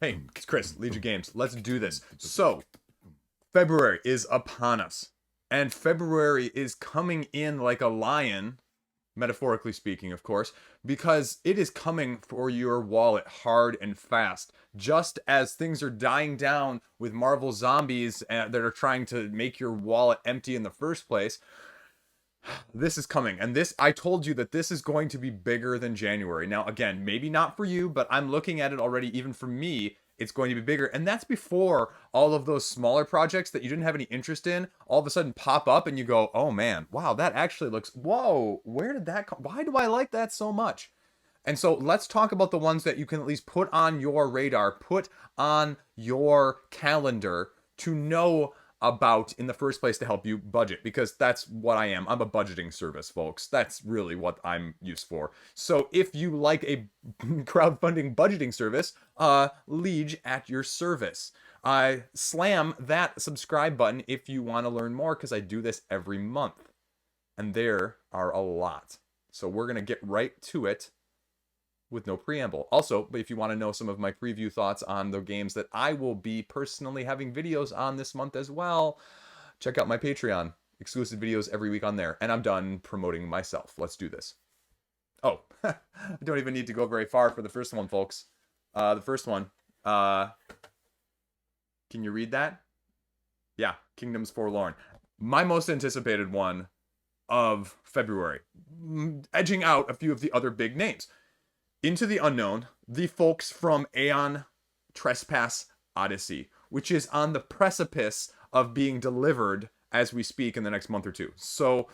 Hey, it's Chris, Liege Games. Let's do this. So, February is upon us. And February is coming in like a lion, metaphorically speaking, of course, because it is coming for your wallet hard and fast. Just as things are dying down with Marvel zombies that are trying to make your wallet empty in the first place, this is coming. And this, I told you that this is going to be bigger than January. Now, again, maybe not for you, but I'm looking at it already. Even for me, it's going to be bigger. And that's before all of those smaller projects that you didn't have any interest in all of a sudden pop up and you go, oh man, wow, that actually looks, whoa, where did that come? Why do I like that so much? And so let's talk about the ones that you can at least put on your radar, put on your calendar to know about in the first place to help you budget, because that's what I am. I'm a budgeting service, folks. That's really what I'm used for. So if you like a crowdfunding budgeting service, Liege at your service. Slam that subscribe button if you want to learn more, because I do this every month. And there are a lot. So we're going to get right to it with no preamble. Also, if you want to know some of my preview thoughts on the games that I will be personally having videos on this month as well, check out my Patreon. Exclusive videos every week on there. And I'm done promoting myself. Let's do this. Oh, I don't even need to go very far for the first one, folks. The first one. Can you read that? Yeah, Kingdoms Forlorn. My most anticipated one of February. Edging out a few of the other big names. Into the Unknown, the folks from Aeon Trespass Odyssey, which is on the precipice of being delivered as we speak in the next month or two. So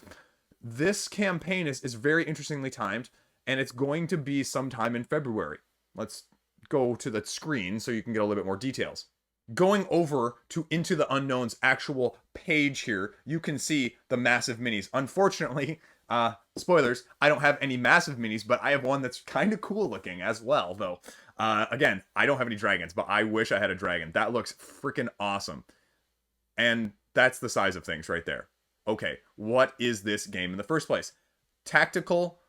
this campaign is very interestingly timed, and it's going to be sometime in February. Let's go to the screen so you can get a little bit more details. Going over to Into the Unknown's actual page here, you can see the massive minis. Unfortunately, spoilers, I don't have any massive minis, but I have one that's kind of cool looking as well, though. Again, I don't have any dragons, but I wish I had a dragon. That looks freaking awesome. And that's the size of things right there. Okay, what is this game in the first place? Tactical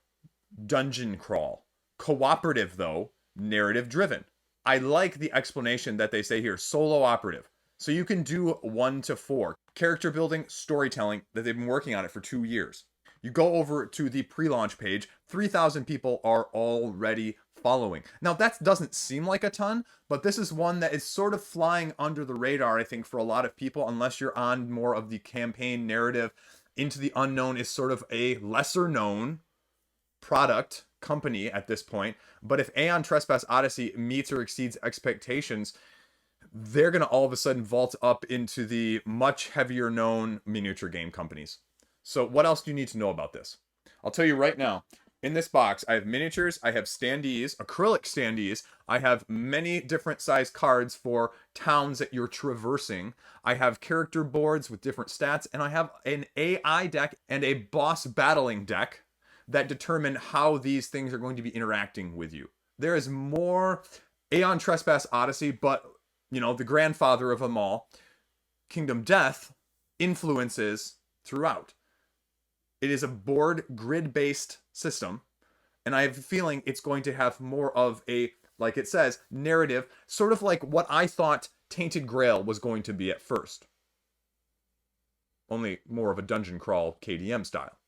dungeon crawl. Cooperative, though, narrative driven. I like the explanation that they say here, solo operative. So you can do 1 to 4. Character building, storytelling, that they've been working on it for 2 years. You go over to the pre-launch page, 3,000 people are already following. Now, that doesn't seem like a ton, but this is one that is sort of flying under the radar, I think, for a lot of people, unless you're on more of the campaign narrative. Into the Unknown is sort of a lesser-known product company at this point, but if Aeon Trespass Odyssey meets or exceeds expectations, they're going to all of a sudden vault up into the much heavier known miniature game companies. So what else do you need to know about this? I'll tell you right now. In this box, I have miniatures, I have standees, acrylic standees, I have many different size cards for towns that you're traversing, I have character boards with different stats, and I have an AI deck and a boss battling deck that determine how these things are going to be interacting with you. There is more Aeon Trespass Odyssey, but, you know, the grandfather of them all, Kingdom Death, influences throughout. It is a board grid-based system, and I have a feeling it's going to have more of a, like it says, narrative, sort of like what I thought Tainted Grail was going to be at first. Only more of a dungeon crawl KDM style,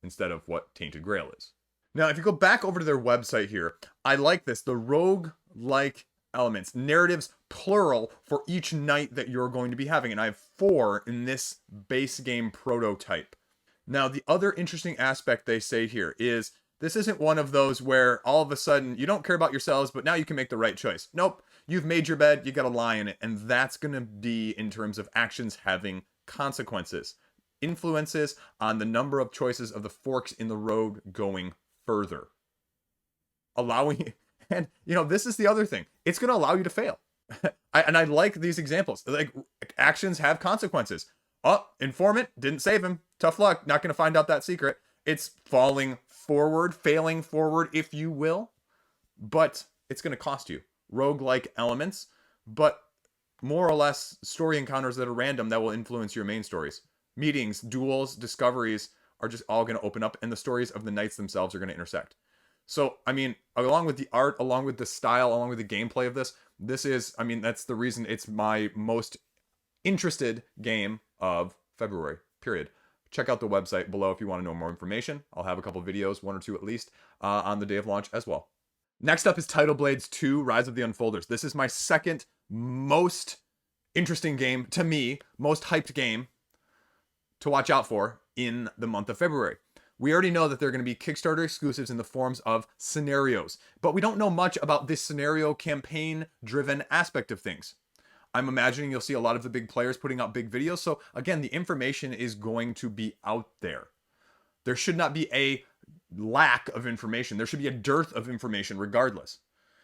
instead of what Tainted Grail is. Now, if you go back over to their website here, I like this, the rogue-like elements, narratives plural for each night that you're going to be having, and I have 4 in this base game prototype. Now, the other interesting aspect they say here is this isn't one of those where all of a sudden you don't care about yourselves, but now you can make the right choice. Nope. You've made your bed, you got to lie in it. And that's going to be in terms of actions having consequences. Influences on the number of choices of the forks in the road going further. Allowing, and you know, this is the other thing. It's going to allow you to fail. And I like these examples. Like, actions have consequences. Oh, informant, didn't save him. Tough luck, not going to find out that secret. It's falling forward, failing forward, if you will. But it's going to cost you. Roguelike elements, but more or less story encounters that are random that will influence your main stories. Meetings, duels, discoveries are just all going to open up, and the stories of the knights themselves are going to intersect. So, I mean, along with the art, along with the style, along with the gameplay of this is, I mean, that's the reason it's my most interested game of February, period. Check out the website below if you want to know more information. I'll have a couple videos, one or two at least, on the day of launch as well. Next up is Tidal Blades 2, Rise of the Unfolders. This is my second most interesting game, to me, most hyped game to watch out for in the month of February. We already know that there are going to be Kickstarter exclusives in the forms of scenarios, but we don't know much about this scenario campaign-driven aspect of things. I'm imagining you'll see a lot of the big players putting out big videos, so again, the information is going to be out there. There should not be a lack of information. There should be a dearth of information regardless.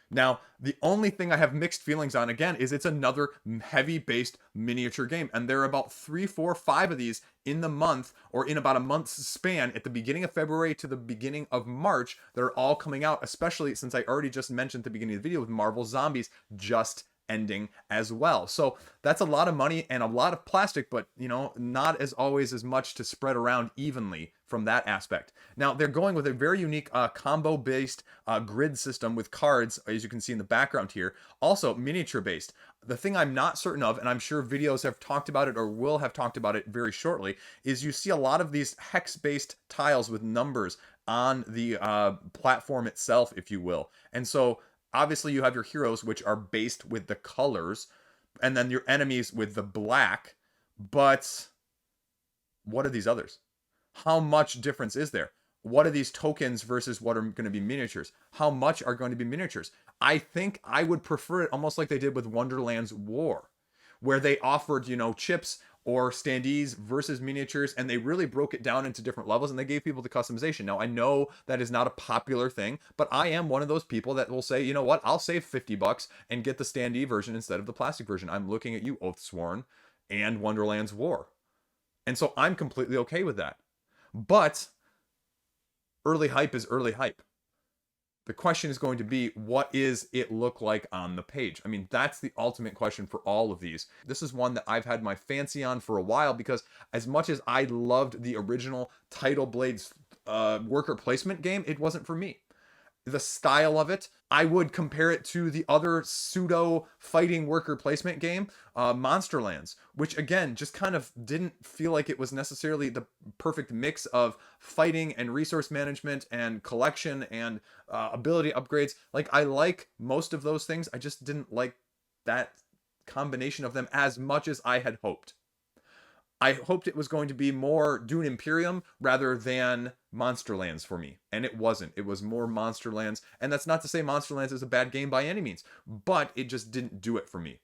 Now, the only thing I have mixed feelings on, again, is it's another heavy-based miniature game. And there are about 3, 4, 5 of these in the month, or in about a month's span, at the beginning of February to the beginning of March, that are all coming out, especially since I already just mentioned at the beginning of the video with Marvel Zombies just ending as well. So that's a lot of money and a lot of plastic, but you know, not as always as much to spread around evenly from that aspect. Now they're going with a very unique combo based grid system with cards, as you can see in the background here, also miniature based. The thing I'm not certain of, and I'm sure videos have talked about it or will have talked about it very shortly, is you see a lot of these hex based tiles with numbers on the platform itself, if you will. And so obviously you have your heroes, which are based with the colors, and then your enemies with the black. But what are these others? How much difference is there? What are these tokens versus what are going to be miniatures? How much are going to be miniatures? I think I would prefer it almost like they did with Wonderland's War, where they offered, you know, chips or standees versus miniatures, and they really broke it down into different levels, and they gave people the customization. Now, I know that is not a popular thing, but I am one of those people that will say, you know what, I'll save $50 and get the standee version instead of the plastic version. I'm looking at you, Oathsworn and Wonderland's War. And so I'm completely okay with that. But early hype is early hype. The question is going to be, what is it look like on the page? I mean, that's the ultimate question for all of these. This is one that I've had my fancy on for a while, because as much as I loved the original Tidal Blades worker placement game, it wasn't for me. The style of it, I would compare it to the other pseudo fighting worker placement game, Monsterlands, which again just kind of didn't feel like it was necessarily the perfect mix of fighting and resource management and collection and ability upgrades. Like, I like most of those things, I just didn't like that combination of them as much as I had hoped. I hoped it was going to be more Dune Imperium rather than Monsterlands for me. And it wasn't. It was more Monsterlands. And that's not to say Monsterlands is a bad game by any means, but it just didn't do it for me.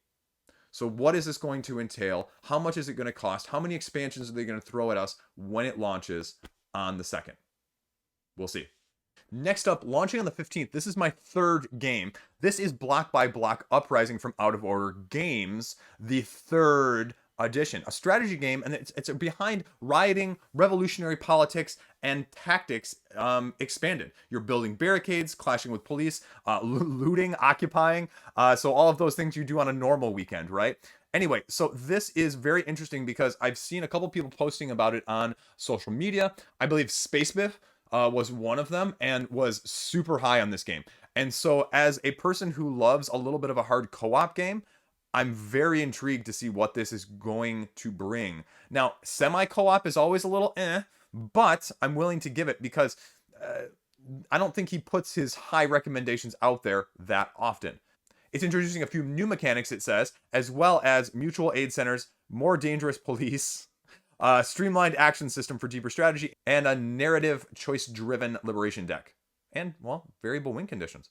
So what is this going to entail? How much is it going to cost? How many expansions are they going to throw at us when it launches on the 2nd? We'll see. Next up, launching on the 15th, this is my third game. This is Block by Block Uprising from Out of Order Games, the third edition, a strategy game, and it's behind rioting, revolutionary politics, and tactics expanded. You're building barricades, clashing with police, looting, occupying, so all of those things you do on a normal weekend, right? Anyway, so this is very interesting because I've seen a couple people posting about it on social media. I believe SpaceBiff was one of them and was super high on this game. And so as a person who loves a little bit of a hard co-op game, I'm very intrigued to see what this is going to bring. Now, semi-co-op is always a little but I'm willing to give it because I don't think he puts his high recommendations out there that often. It's introducing a few new mechanics, it says, as well as mutual aid centers, more dangerous police, streamlined action system for deeper strategy, and a narrative choice-driven liberation deck. And, well, variable win conditions.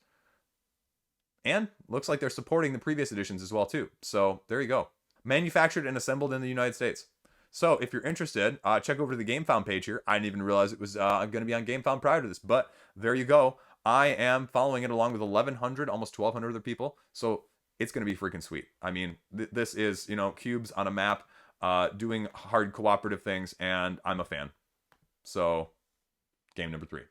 And looks like they're supporting the previous editions as well, too. So there you go. Manufactured and assembled in the United States. So if you're interested, check over to the Gamefound page here. I didn't even realize it was going to be on Gamefound prior to this, but there you go. I am following it along with 1,100, almost 1,200 other people. So it's going to be freaking sweet. I mean, this is, you know, cubes on a map, doing hard cooperative things, and I'm a fan. So game number 3.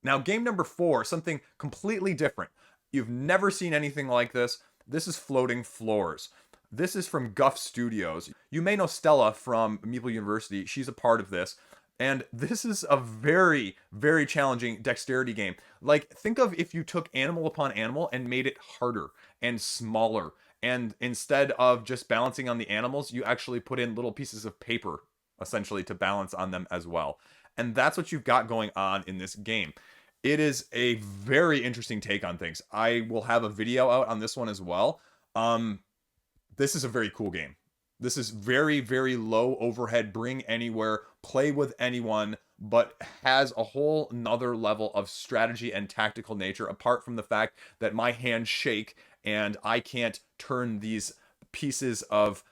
Now, game number 4, something completely different. You've never seen anything like this. This is Floating Floors. This is from Guff Studios. You may know Stella from Meeple University. She's a part of this. And this is a very, very challenging dexterity game. Like, think of if you took animal upon animal and made it harder and smaller. And instead of just balancing on the animals, you actually put in little pieces of paper, essentially, to balance on them as well. And that's what you've got going on in this game. It is a very interesting take on things. I will have a video out on this one as well. This is a very cool game. This is very, very low overhead, bring anywhere, play with anyone, but has a whole nother level of strategy and tactical nature, apart from the fact that my hands shake and I can't turn these pieces of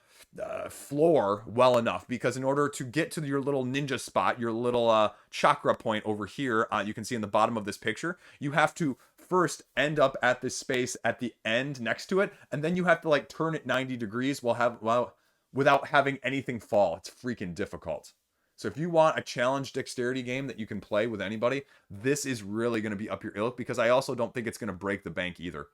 floor well enough, because in order to get to your little ninja spot, your little chakra point over here, you can see in the bottom of this picture, you have to first end up at this space at the end next to it, and then you have to like turn it 90 degrees without having anything fall. It's freaking difficult. So if you want a challenge dexterity game that you can play with anybody, this is really going to be up your ilk, because I also don't think it's going to break the bank either.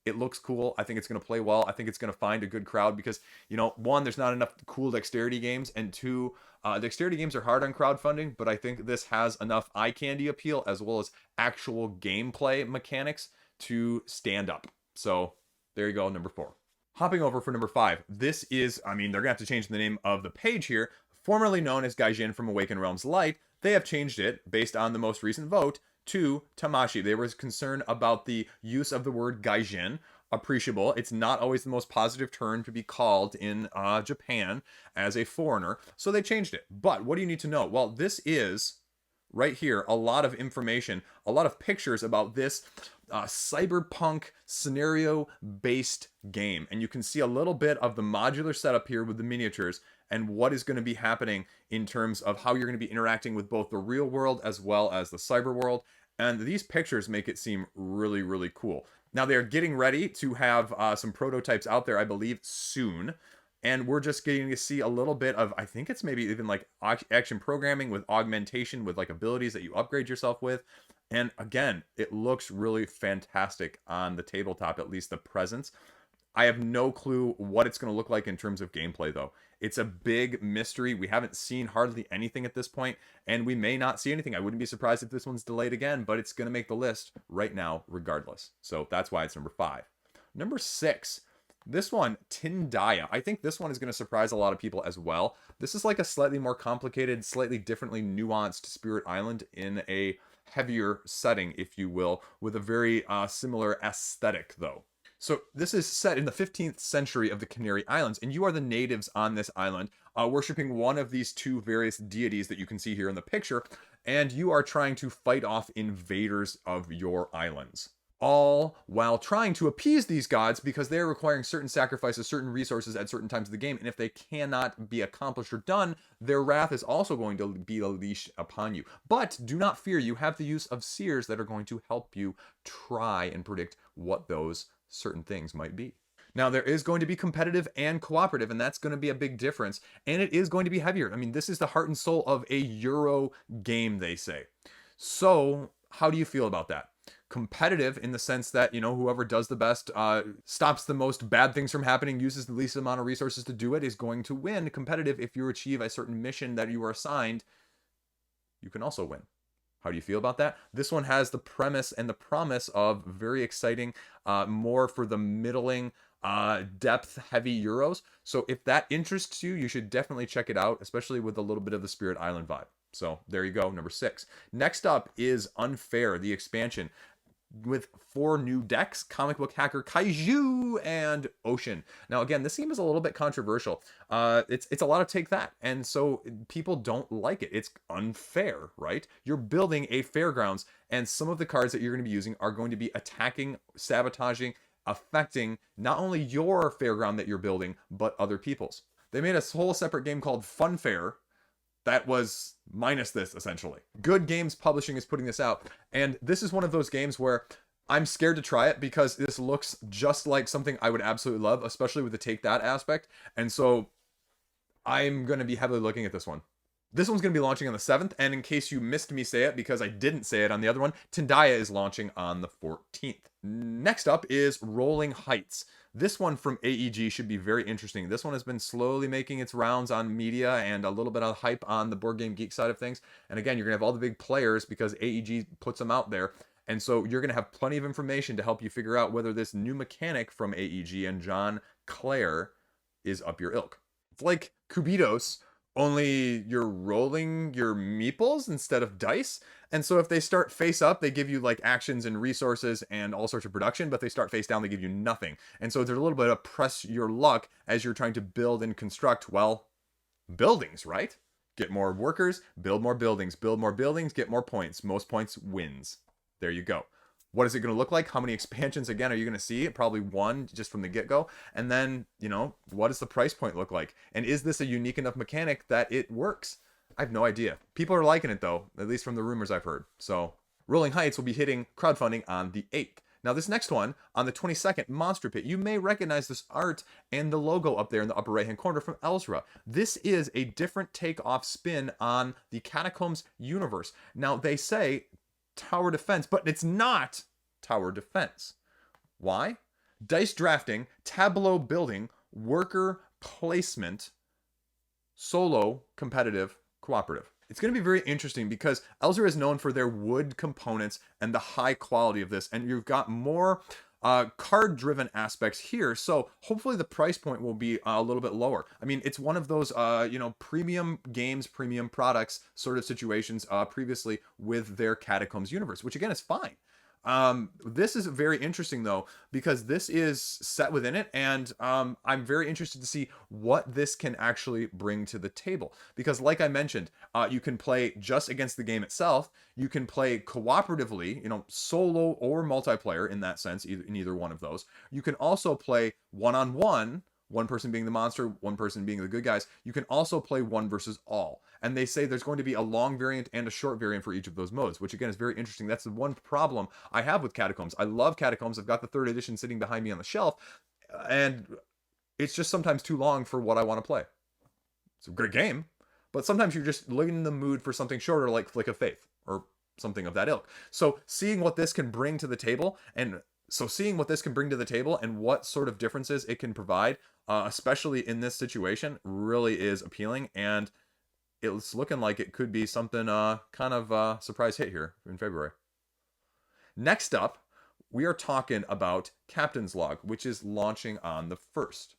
It looks cool. I think it's going to play well. I think it's going to find a good crowd because, you know, one, there's not enough cool dexterity games, and two, dexterity games are hard on crowdfunding, but I think this has enough eye candy appeal as well as actual gameplay mechanics to stand up. So there you go, number 4. Hopping over for number 5. This is, I mean, they're going to have to change the name of the page here. Formerly known as Gaijin from Awakened Realms Light, they have changed it based on the most recent vote to Tamashi. There was concern about the use of the word Gaijin. Appreciable. It's not always the most positive term to be called in Japan as a foreigner, so they changed it. But what do you need to know? Well, this is right here a lot of information, a lot of pictures about this cyberpunk scenario-based game. And you can see a little bit of the modular setup here with the miniatures and what is going to be happening in terms of how you're going to be interacting with both the real world as well as the cyber world. And these pictures make it seem really, really cool. Now, they're getting ready to have some prototypes out there, I believe, soon. And we're just getting to see a little bit of, I think it's maybe even like action programming with augmentation, with like abilities that you upgrade yourself with. And again, it looks really fantastic on the tabletop, at least the presence. I have no clue what it's going to look like in terms of gameplay, though. It's a big mystery. We haven't seen hardly anything at this point, and we may not see anything. I wouldn't be surprised if this one's delayed again, but it's going to make the list right now regardless. So that's why it's number 5. Number 6. This one, Tindaya. I think this one is going to surprise a lot of people as well. This is like a slightly more complicated, slightly differently nuanced Spirit Island in a heavier setting, if you will, with a very similar aesthetic, though. So this is set in the 15th century of the Canary Islands, and you are the natives on this island, worshipping one of these two various deities that you can see here in the picture, and you are trying to fight off invaders of your islands. All while trying to appease these gods because they're requiring certain sacrifices, certain resources at certain times of the game, and if they cannot be accomplished or done, their wrath is also going to be unleashed upon you. But do not fear, you have the use of seers that are going to help you try and predict what those certain things might be. Now, there is going to be competitive and cooperative, and that's going to be a big difference, and it is going to be heavier. I mean, this is the heart and soul of a Euro game, they say. So, how do you feel about that? Competitive in the sense that, you know, whoever does the best, stops the most bad things from happening, uses the least amount of resources to do it, is going to win. Competitive, if you achieve a certain mission that you are assigned, you can also win. How do you feel about that? This one has the premise and the promise of very exciting, more for the middling, depth-heavy Euros. So if that interests you, you should definitely check it out, especially with a little bit of the Spirit Island vibe. So there you go, number 6. Next up is Unfair, the expansion, with 4 new decks: Comic Book Hacker, Kaiju, and Ocean. Now, again, this game is a little bit controversial. It's a lot of take that, and so people don't like it. It's unfair, right? You're building a fairgrounds, and some of the cards that you're going to be using are going to be attacking, sabotaging, affecting not only your fairground that you're building, but other people's. They made a whole separate game called Funfair that was minus this, essentially. Good Games Publishing is putting this out, and this is one of those games where I'm scared to try it because this looks just like something I would absolutely love, especially with the take that aspect, and so I'm going to be heavily looking at this one. This one's going to be launching on the 7th, and in case you missed me say it because I didn't say it on the other one, Tindaya is launching on the 14th. Next up is Rolling Heights. This one from AEG should be very interesting. This one has been slowly making its rounds on media and a little bit of hype on the Board Game Geek side of things. And again, you're going to have all the big players because AEG puts them out there. And so you're going to have plenty of information to help you figure out whether this new mechanic from AEG and John Clare is up your ilk. It's like Cubitos, only you're rolling your meeples instead of dice. And so if they start face up, they give you like actions and resources and all sorts of production, but they start face down, they give you nothing. And so there's a little bit of press your luck as you're trying to build and construct, well, buildings, right? Get more workers, build more buildings, get more points. Most points wins. There you go. What is it going to look like? How many expansions, again, are you going to see? Probably one just from the get-go. And then, you know, what does the price point look like? And is this a unique enough mechanic that it works? I have no idea. People are liking it, though, at least from the rumors I've heard. So, Rolling Heights will be hitting crowdfunding on the 8th. Now, this next one, on the 22nd, Monster Pit. You may recognize this art and the logo up there in the upper right-hand corner from Elsra. This is a different take-off spin on the Catacombs universe. Now, they say tower defense, but it's not tower defense. Why? Dice drafting, tableau building, worker placement, solo, competitive, cooperative. It's going to be very interesting because Elzer is known for their wood components and the high quality of this, and you've got more card-driven aspects here, so hopefully the price point will be a little bit lower. I mean, it's one of those, you know, premium games, premium products sort of situations previously with their Catacombs universe, which again is fine. This is very interesting though, because this is set within it, and I'm very interested to see what this can actually bring to the table. Because like I mentioned, you can play just against the game itself, you can play cooperatively, you know, solo or multiplayer in that sense, in either one of those. You can also play one-on-one, one person being the monster, one person being the good guys. You can also play one versus all. And they say there's going to be a long variant and a short variant for each of those modes, which again is very interesting. That's the one problem I have with Catacombs. I love Catacombs. I've got the 3rd edition sitting behind me on the shelf, and it's just sometimes too long for what I want to play. It's a great game, but sometimes you're just looking in the mood for something shorter like Flick of Faith or something of that ilk. So seeing what this can bring to the table and what sort of differences it can provide, especially in this situation, really is appealing. And it's looking like it could be something kind of surprise hit here in February. Next up, we are talking about Captain's Log, which is launching on the 1st.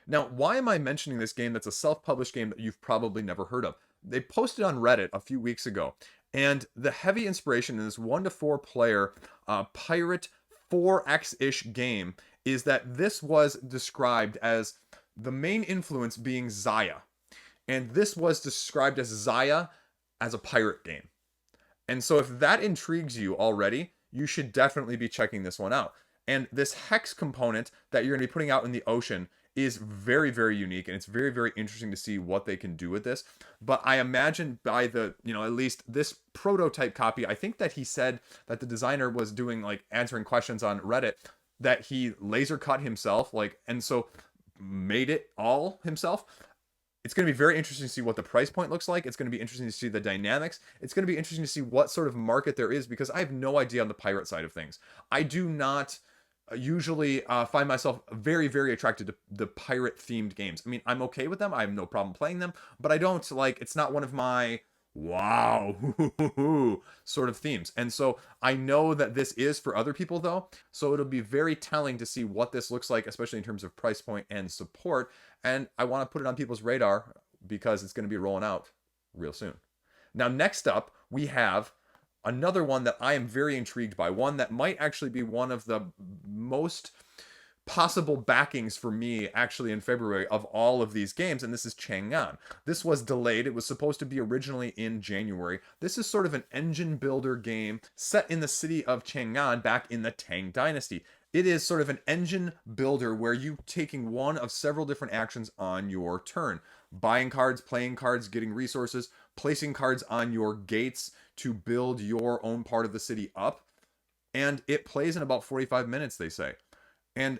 Now, why am I mentioning this game that's a self-published game that you've probably never heard of? They posted on Reddit a few weeks ago, and the heavy inspiration in this 1 to 4 player pirate 4X-ish game is that this was described as the main influence being Xayah. And this was described as Xayah as a pirate game. And so if that intrigues you already, you should definitely be checking this one out. And this hex component that you're going to be putting out in the ocean is very, very unique, and it's very, very interesting to see what they can do with this. But I imagine by the, you know, at least this prototype copy, I think that he said that the designer was doing like answering questions on Reddit, that he laser cut himself, like, and so made it all himself. It's going to be very interesting to see what the price point looks like. It's going to be interesting to see the dynamics. It's going to be interesting to see what sort of market there is, because I have no idea on the pirate side of things. I do not usually find myself very, very attracted to the pirate themed games. I mean, I'm okay with them. I have no problem playing them, but I don't like, it's not one of my wow sort of themes. And so I know that this is for other people though. So it'll be very telling to see what this looks like, especially in terms of price point and support. And I want to put it on people's radar because it's going to be rolling out real soon. Now, next up, we have another one that I am very intrigued by, one that might actually be one of the most possible backings for me actually in February of all of these games, and this is Chang'an. This was delayed. It was supposed to be originally in January. This is sort of an engine builder game set in the city of Chang'an back in the Tang dynasty. It is sort of an engine builder where you taking one of several different actions on your turn. Buying cards, playing cards, getting resources, placing cards on your gates to build your own part of the city up. And it plays in about 45 minutes, they say. And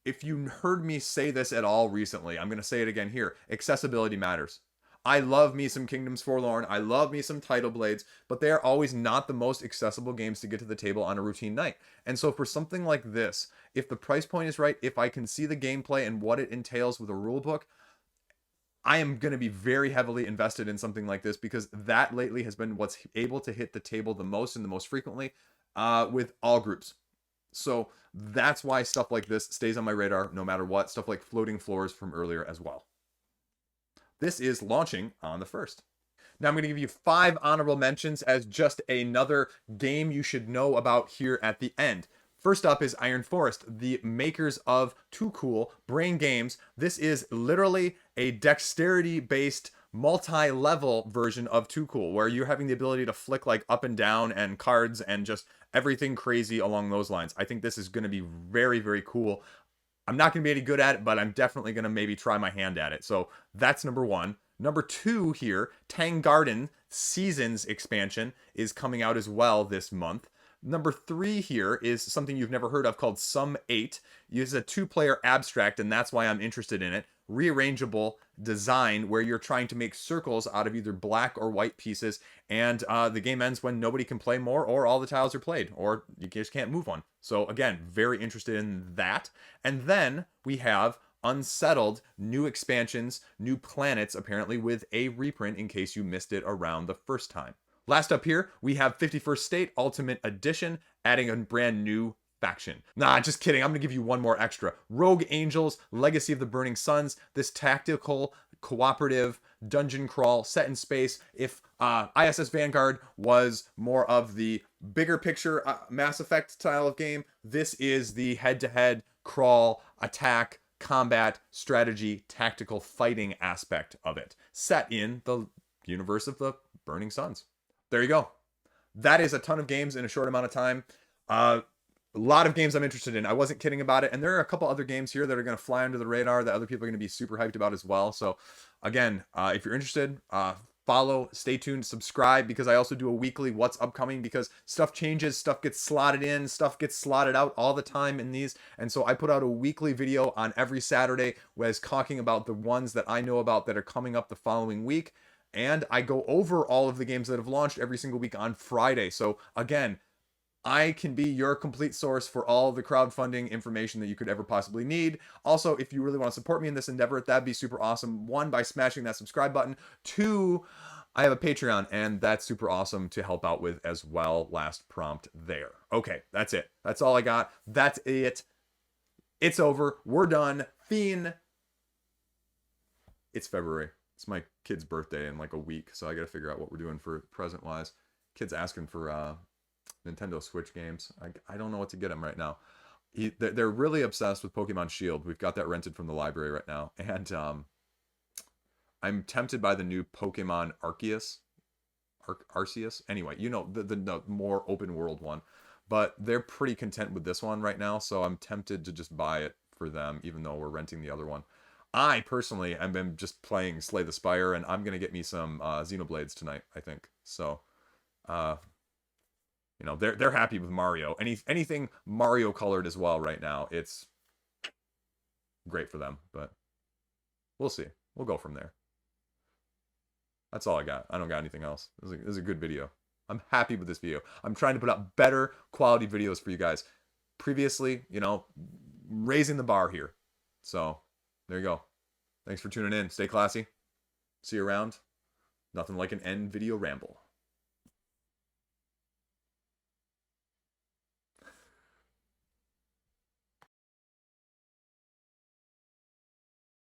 if you heard me say this at all recently, I'm going to say it again here. Accessibility matters. I love me some Kingdoms Forlorn. I love me some Tidal Blades, but they are always not the most accessible games to get to the table on a routine night. And so for something like this, if the price point is right, if I can see the gameplay and what it entails with a rule book, I am going to be very heavily invested in something like this, because that lately has been what's able to hit the table the most and the most frequently with all groups. So that's why stuff like this stays on my radar no matter what. Stuff like Floating Floors from earlier as well. This is launching on the 1st. Now I'm going to give you 5 honorable mentions as just another game you should know about here at the end. First up is Iron Forest, the makers of Too Cool Brain Games. This is literally a dexterity-based multi-level version of Too Cool, where you're having the ability to flick like up and down and cards and just everything crazy along those lines. I think this is going to be very, very cool. I'm not going to be any good at it, but I'm definitely going to maybe try my hand at it. So that's number 1. Number 2 here, Tang Garden Seasons expansion is coming out as well this month. Number 3 here is something you've never heard of called Sum 8. It's a 2-player abstract, and that's why I'm interested in it. Rearrangeable design where you're trying to make circles out of either black or white pieces, and the game ends when nobody can play more, or all the tiles are played, or you just can't move one. So again, very interested in that. And then we have Unsettled, new expansions, new planets, apparently with a reprint in case you missed it around the first time. Last up here, we have 51st State Ultimate Edition, adding a brand new faction. Nah, just kidding. I'm going to give you one more extra. Rogue Angels, Legacy of the Burning Suns, this tactical, cooperative, dungeon crawl set in space. If ISS Vanguard was more of the bigger picture Mass Effect style of game, this is the head-to-head crawl, attack, combat, strategy, tactical fighting aspect of it, set in the universe of the Burning Suns. There you go. That is a ton of games in a short amount of time. A lot of games I'm interested in. I wasn't kidding about it. And there are a couple other games here that are going to fly under the radar that other people are going to be super hyped about as well. So again, if you're interested, follow, stay tuned, subscribe, because I also do a weekly what's upcoming, because stuff changes, stuff gets slotted in, stuff gets slotted out all the time in these. And so I put out a weekly video on every Saturday was talking about the ones that I know about that are coming up the following week. And I go over all of the games that have launched every single week on Friday. So again, I can be your complete source for all the crowdfunding information that you could ever possibly need. Also, if you really want to support me in this endeavor, that'd be super awesome. 1, by smashing that subscribe button. 2, I have a Patreon, and that's super awesome to help out with as well. Last prompt there. Okay, that's it. That's all I got. That's it. It's over. We're done. Fiend. It's February. It's my kid's birthday in like a week, so I gotta figure out what we're doing for present-wise. Kid's asking for Nintendo Switch games. I don't know what to get him right now. They're really obsessed with Pokemon Shield. We've got that rented from the library right now, and I'm tempted by the new Pokemon Arceus. Arceus? Anyway, you know, the more open world one. But they're pretty content with this one right now, so I'm tempted to just buy it for them, even though we're renting the other one. I personally have been just playing Slay the Spire, and I'm going to get me some Xenoblades tonight, I think. So, you know, they're happy with Mario. Anything Mario colored as well right now, it's great for them, but we'll see. We'll go from there. That's all I got. I don't got anything else. This is a good video. I'm happy with this video. I'm trying to put out better quality videos for you guys. Previously, you know, raising the bar here. So, there you go. Thanks for tuning in. Stay classy. See you around. Nothing like an end video ramble.